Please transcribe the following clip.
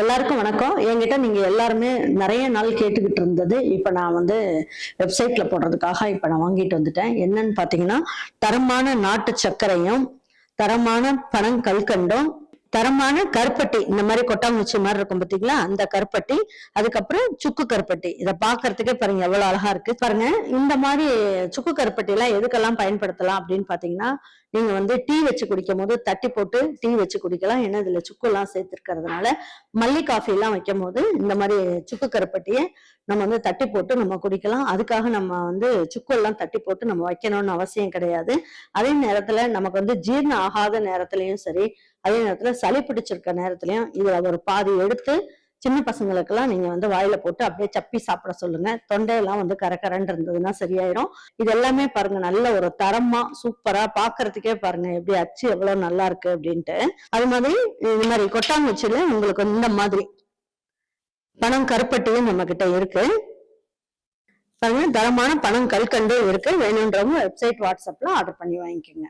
எல்லாருக்கும் வணக்கம். என்கிட்ட நீங்க எல்லாருமே நிறைய நாள் கேட்டுக்கிட்டு இருந்தது இப்ப நான் வெப்சைட்ல போடுறதுக்காக இப்ப நான் வாங்கிட்டு வந்துட்டேன். என்னன்னு பாத்தீங்கன்னா, தரமான நாட்டு சர்க்கரையும், தரமான பனங்கல்கண்டும், தரமான கருப்பட்டி, இந்த மாதிரி கொட்டாங்குச்சி மாதிரி இருக்கும் பாத்தீங்களா, அந்த கருப்பட்டி, அதுக்கப்புறம் சுக்கு கருப்பட்டி. இதை பாக்குறதுக்கே பாருங்க எவ்வளவு அழகா இருக்கு பாருங்க. இந்த மாதிரி சுக்கு கருப்பட்டி எல்லாம் எதுக்கெல்லாம் பயன்படுத்தலாம் அப்படின்னு பாத்தீங்கன்னா, நீங்க டீ வச்சு குடிக்கும் போது தட்டி போட்டு டீ வச்சு குடிக்கலாம். ஏன்னா இதுல சுக்கு எல்லாம் சேர்த்திருக்கிறதுனால. மல்லி காஃபி எல்லாம் வைக்கும் போது இந்த மாதிரி சுக்கு கருப்பட்டியை நம்ம தட்டி போட்டு நம்ம குடிக்கலாம். அதுக்காக நம்ம சுக்கு எல்லாம் தட்டி போட்டு நம்ம வைக்கணும்னு அவசியம் கிடையாது. அதே நேரத்துல நமக்கு ஜீரணம் ஆகாத நேரத்திலயும் சரி, அதே நேரத்துல சளி பிடிச்சிருக்க நேரத்திலயும் இதுல ஒரு பாதி எடுத்து சின்ன பசங்களுக்கெல்லாம் நீங்க வாயில போட்டு அப்படியே சப்பி சாப்பிட சொல்லுங்க. தொண்டையெல்லாம் கரகரன்னு இருந்ததுன்னா சரியாயிரும். இது எல்லாமே பாருங்க, நல்ல ஒரு தரமா சூப்பரா பாக்குறதுக்கே பாருங்க எப்படி அச்சு எவ்வளவு நல்லா இருக்கு அப்படின்ட்டு. அது மாதிரி இந்த மாதிரி கொட்டாங்குச்சியில உங்களுக்கு இந்த மாதிரி பனம் கருப்பட்டியும் நம்ம கிட்ட இருக்கு பாருங்க. தரமான பனம் கல்கண்டும் இருக்கு. வேணுன்றவங்க வெப்சைட் வாட்ஸ்அப்ல ஆர்டர் பண்ணி வாங்கிக்கோங்க.